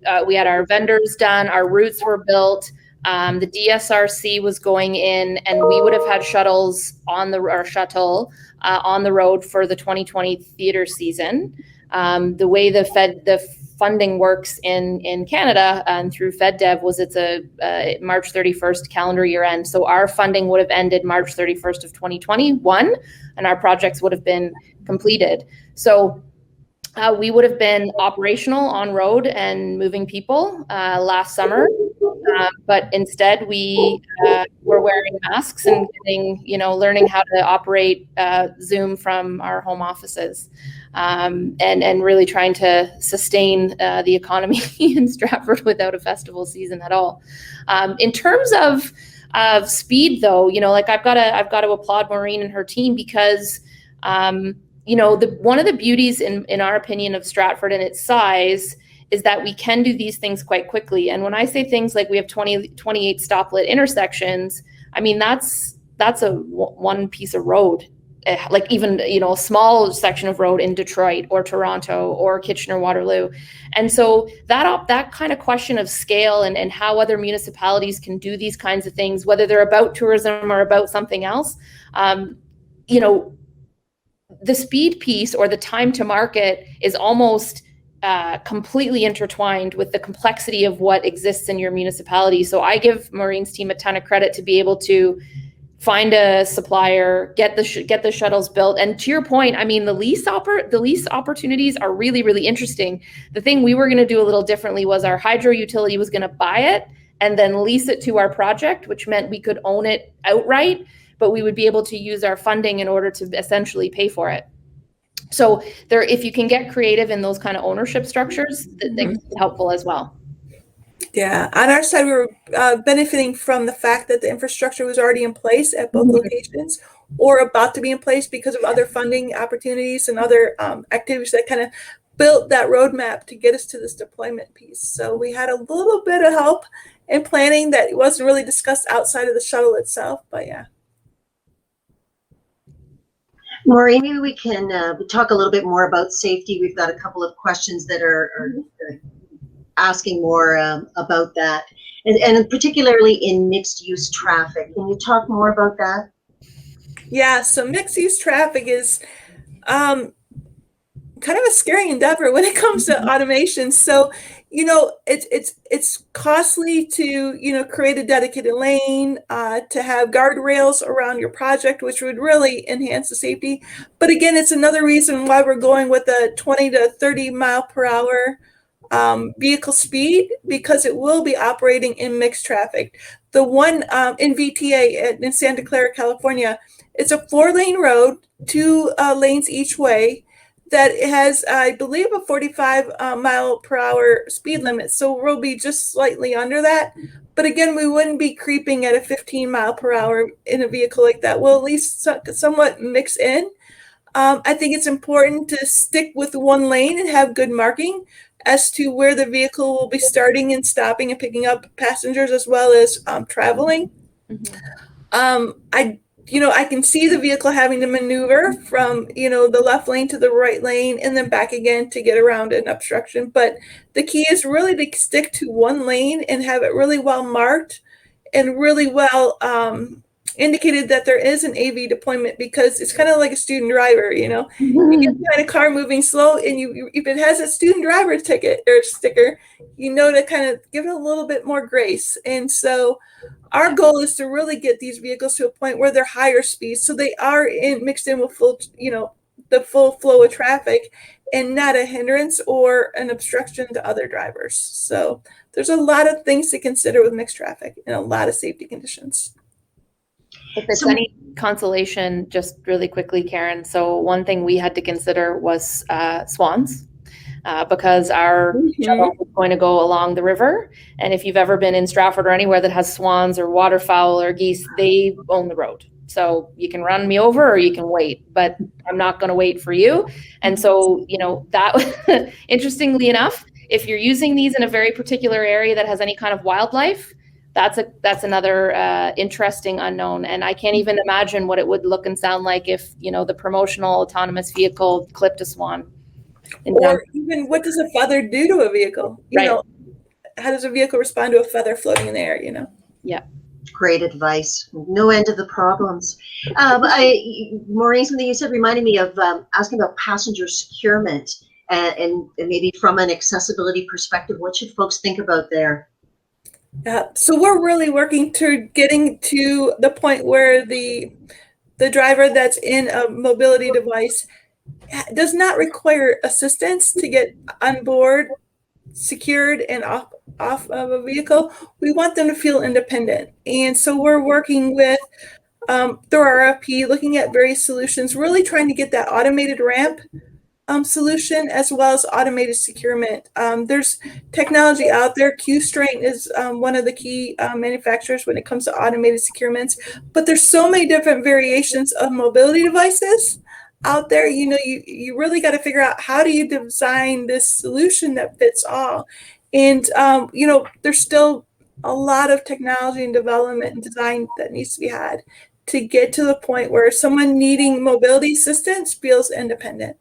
our vendors done, our routes were built. The DSRC was going in, and we would have had shuttles on the road for the 2020 theater season. The way the funding works in Canada and through FedDev was it's a March 31st calendar year end. So our funding would have ended March 31st of 2021, and our projects would have been completed. So we would have been operational on road and moving people last summer. But instead, we were wearing masks and learning how to operate Zoom from our home offices, and really trying to sustain the economy in Stratford without a festival season at all. In terms of speed, though, I've got to applaud Maureen and her team because one of the beauties, in our opinion, of Stratford and its size is that we can do these things quite quickly. And when I say things like we have 28 stop-lit intersections, I mean, that's a one piece of road, like even, a small section of road in Detroit or Toronto or Kitchener-Waterloo. And so that kind of question of scale and how other municipalities can do these kinds of things, whether they're about tourism or about something else, the speed piece or the time to market is almost completely intertwined with the complexity of what exists in your municipality. So I give Maureen's team a ton of credit to be able to find a supplier, get the shuttles built. And to your point, I mean, the lease opportunities are really, really interesting. The thing we were going to do a little differently was our hydro utility was going to buy it and then lease it to our project, which meant we could own it outright, but we would be able to use our funding in order to essentially pay for it. So if you can get creative in those kind of ownership structures, that's helpful as well. Yeah, on our side, we were benefiting from the fact that the infrastructure was already in place at both locations or about to be in place because of other funding opportunities and other activities that kind of built that roadmap to get us to this deployment piece. So we had a little bit of help in planning that wasn't really discussed outside of the shuttle itself, but yeah. Maureen, maybe we can talk a little bit more about safety. We've got a couple of questions that are asking more about that, and particularly in mixed-use traffic. Can you talk more about that? Yeah, so mixed-use traffic is kind of a scary endeavor when it comes to automation. So, it's costly to, create a dedicated lane, to have guardrails around your project, which would really enhance the safety. But again, it's another reason why we're going with a 20 to 30 mile per hour vehicle speed, because it will be operating in mixed traffic. The one in VTA in Santa Clara, California, it's a 4-lane road, 2 lanes each way, that has, I believe, a 45 mile per hour speed limit. So we'll be just slightly under that. But again, we wouldn't be creeping at a 15 mile per hour in a vehicle like that. We'll at least somewhat mix in. I think it's important to stick with one lane and have good marking as to where the vehicle will be starting and stopping and picking up passengers as well as traveling. I I can see the vehicle having to maneuver from, the left lane to the right lane and then back again to get around an obstruction. But the key is really to stick to one lane and have it really well marked and really well indicated that there is an AV deployment, because it's kind of like a student driver, you get behind a car moving slow, and if it has a student driver ticket or sticker, to kind of give it a little bit more grace. And so our goal is to really get these vehicles to a point where they're higher speeds, so they are mixed in with the full flow of traffic, and not a hindrance or an obstruction to other drivers. So there's a lot of things to consider with mixed traffic and a lot of safety conditions. If it's any consolation, just really quickly, Karen. So one thing we had to consider was swans. Because our shuttle is going to go along the river. And if you've ever been in Stratford or anywhere that has swans or waterfowl or geese, they own the road. So you can run me over or you can wait, but I'm not going to wait for you. And so, that interestingly enough, if you're using these in a very particular area that has any kind of wildlife, that's another interesting unknown. And I can't even imagine what it would look and sound like if, the promotional autonomous vehicle clipped a swan. Or even, what does a feather do to a vehicle? How does a vehicle respond to a feather floating in the air? Yeah. Great advice. No end of the problems. Maureen, something you said reminded me of asking about passenger securement, and maybe from an accessibility perspective, what should folks think about there? So we're really working to getting to the point where the driver that's in a mobility device does not require assistance to get on board, secured, and off of a vehicle. We want them to feel independent. And so we're working with, through our RFP, looking at various solutions, really trying to get that automated ramp solution, as well as automated securement. There's technology out there. Qstraint is one of the key manufacturers when it comes to automated securements, but there's so many different variations of mobility devices out there. You really got to figure out, how do you design this solution that fits all? And there's still a lot of technology and development and design that needs to be had to get to the point where someone needing mobility assistance feels independent.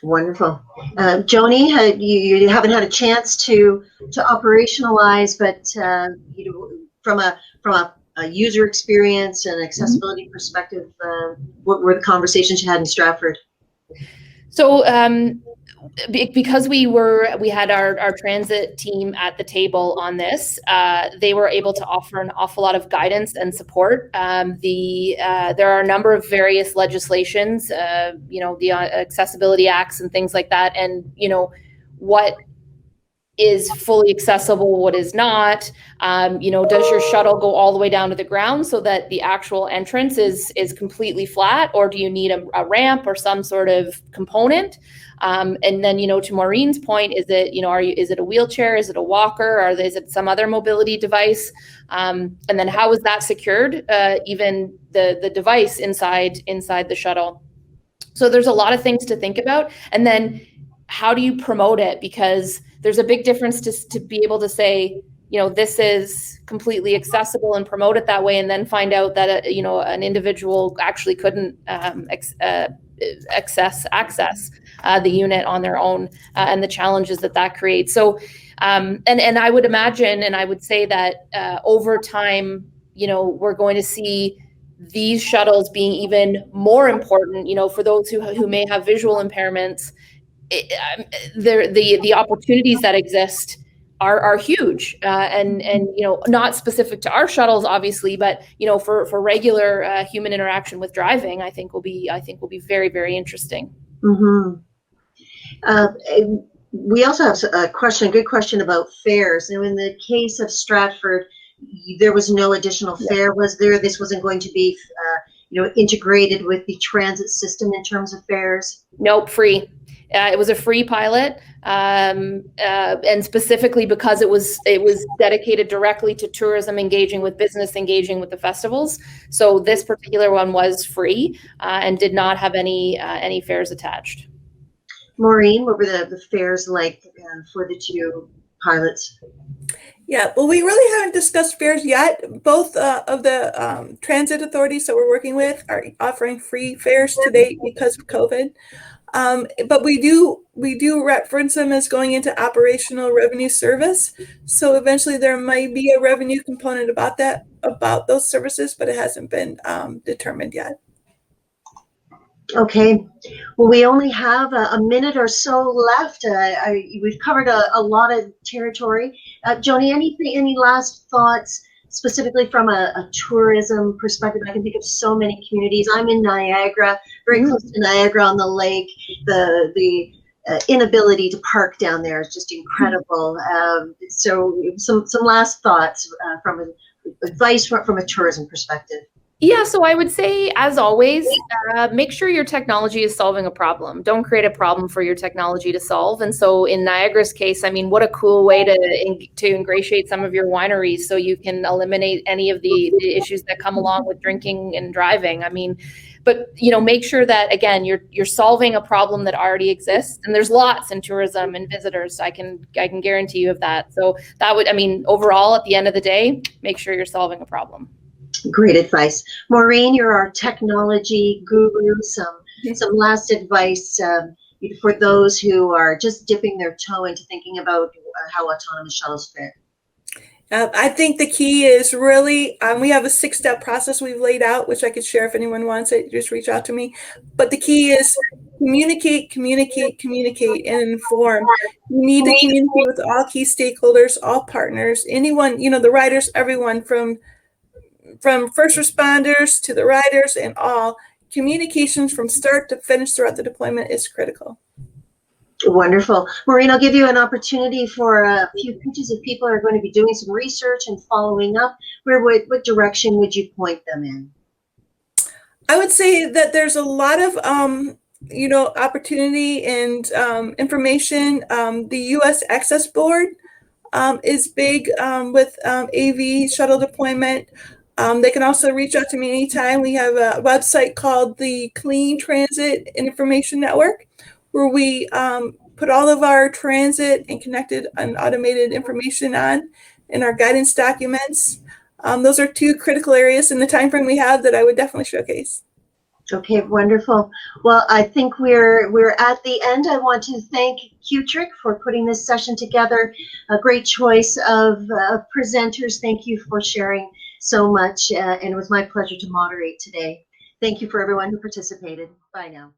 Wonderful. Joni, you haven't had a chance to operationalize, but from a user experience and accessibility perspective, what were the conversations you had in Stratford? So because we had our transit team at the table on this, they were able to offer an awful lot of guidance and support. There are a number of various legislations, the accessibility acts and things like that, and what is fully accessible, what is not. Does your shuttle go all the way down to the ground so that the actual entrance is completely flat, or do you need a ramp or some sort of component? And then, to Maureen's point, is it, is it a wheelchair? Is it a walker? Or is it some other mobility device? And then how is that secured? Even the device inside the shuttle. So there's a lot of things to think about. And then how do you promote it? Because there's a big difference to be able to say, this is completely accessible and promote it that way, and then find out that, an individual actually couldn't access the unit on their own, and the challenges that creates. So, and I would imagine, and I would say that over time, we're going to see these shuttles being even more important, for those who may have visual impairments. The opportunities that exist are huge, and not specific to our shuttles, obviously, but for regular human interaction with driving, I think will be very, very interesting. Mm-hmm. We also have a good question about fares. Now, in the case of Stratford, there was no additional fare, was there? This wasn't going to be, integrated with the transit system in terms of fares? Nope, free. It was a free pilot, and specifically because it was dedicated directly to tourism, engaging with business, engaging with the festivals. So this particular one was free and did not have any fares attached. Maureen, what were the fares like for the two pilots? Yeah, well, we really haven't discussed fares yet. Both of the transit authorities that we're working with are offering free fares today because of COVID. But we do reference them as going into operational revenue service. So eventually there might be a revenue component about those services, but it hasn't been determined yet. Okay, well, we only have a minute or so left. We've covered a lot of territory. Joni, any last thoughts specifically from a tourism perspective? I can think of so many communities. I'm in Niagara, very close to Niagara on the lake. The inability to park down there is just incredible. So some last thoughts from advice from a tourism perspective. Yeah, so I would say, as always, make sure your technology is solving a problem. Don't create a problem for your technology to solve. And so in Niagara's case, I mean, what a cool way to ingratiate some of your wineries so you can eliminate any of the issues that come along with drinking and driving. I mean, but make sure that, again, you're solving a problem that already exists. And there's lots in tourism and visitors. I can guarantee you of that. So that would, I mean, overall, at the end of the day, make sure you're solving a problem. Great advice. Maureen, you're our technology guru. Some last advice for those who are just dipping their toe into thinking about how autonomous shuttles fit. I think the key is really, we have a 6-step process we've laid out, which I could share if anyone wants it, just reach out to me. But the key is communicate, and inform. You need to communicate with all key stakeholders, all partners, anyone, the riders, everyone from first responders to the riders and all. Communications from start to finish throughout the deployment is critical. Wonderful. Maureen, I'll give you an opportunity for a few pitches if people are going to be doing some research and following up. What direction would you point them in? I would say that there's a lot of opportunity and information. The U.S. Access Board is big with AV shuttle deployment. They can also reach out to me anytime. We have a website called the Clean Transit Information Network, where we put all of our transit and connected and automated information on in our guidance documents. Those are 2 critical areas in the time frame we have that I would definitely showcase. Okay, wonderful. Well, I think we're at the end. I want to thank Ghg for putting this session together. A great choice of presenters. Thank you for sharing so much, and it was my pleasure to moderate today. Thank you for everyone who participated. Bye now.